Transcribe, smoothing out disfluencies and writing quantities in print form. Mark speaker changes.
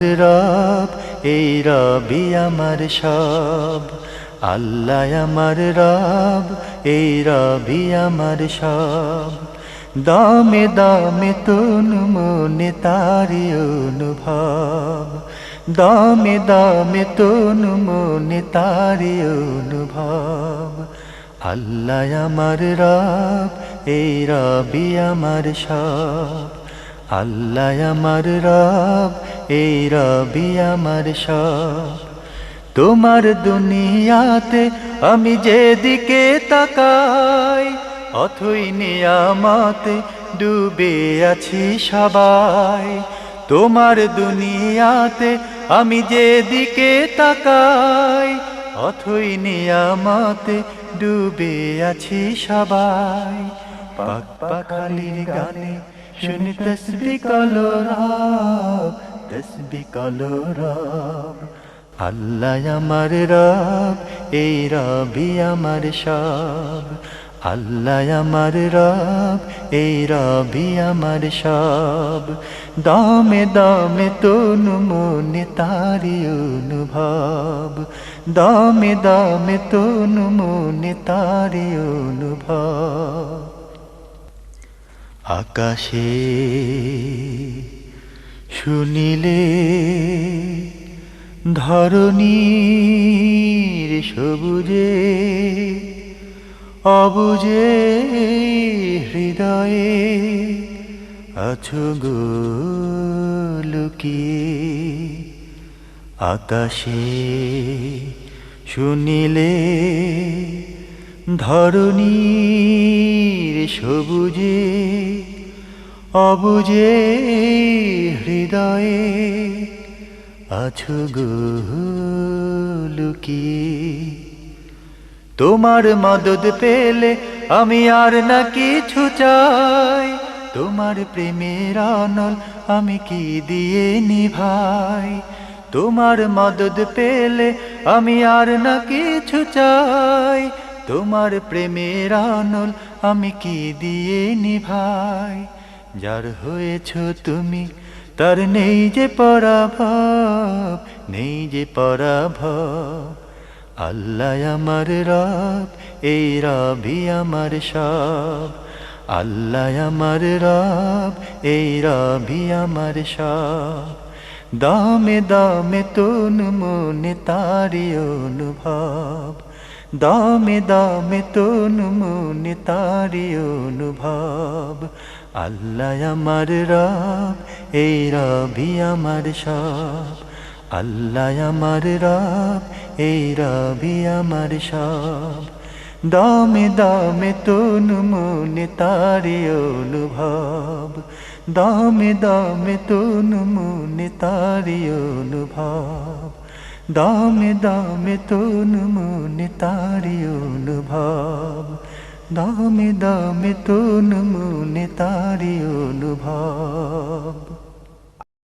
Speaker 1: রব এই রবি আমার সব, আল্লাহ আমার রব এই রবি আমার সব। দামে দামে তন মনে তারি অনুভব, দামে দামে তন মনে তারি অনুভব। আল্লাহ আমার রব এই রবি আমার সব, আল্লাহ আমার রব এই রবি আমার সব। তোমার দুনিয়াতে আমি যেদিকে তাকাই, অথই নিয়ামতে ডুবে আছি সবাই। তোমার দুনিয়াতে আমি যেদিকে তাকাই, অথই নিয়ামতে ডুবে আছি সবাই। পাক পাখালির গানে শুনি তসবিহ কালো রব, তসবিহ কালো রব। আল্লাহ আমার রব এই রবি আমার সব, আল্লাহ আমার রব এই রবি আমার সব। দামে দামে তন মনে তারি অনুভব, দামে দামে তন মনে তারি অনুভব। আকাশে শুনিলে ধরণীর সবুজে, অবুজে হৃদয়ে আছো গো লুকিয়ে। আকাশে শুনিলে ধরণীর সবুজে, অবুজে হৃদয়ে আছো গো লুকিয়ে। তোমার মদদ পেলে আমি আর না কিছু চাই, তোমার প্রেমের অনল আমি কি দিয়ে নিভাই। তোমার মদদ পেলে আমি আর না কিছু চাই, তোমার প্রেমের অনল আমি কি দিয়ে নিভাই। যার হয়েছ তুমি তার নেই যে পরাভব, নেই যে পরাভব। আল্লাহ আমার রব এই রবি আমার সব, আল্লাহ আমার রব এই রবি আমার সব। দামে দামে তন মনে তারি অনুভব, দামে দামে তন মনে তারি অনুভব। আল্লাহ আমার রব এই রবি আমার সব, আল্লাহ আমার রব এই রবি আমার সব। দামে দামে তন মনে তারি অনুভব, দামে দামে তন মনে তারি অনুভব, দামে দামে তন মনে তারি অনুভব, দামে দামে তন মনে তারি অনুভব।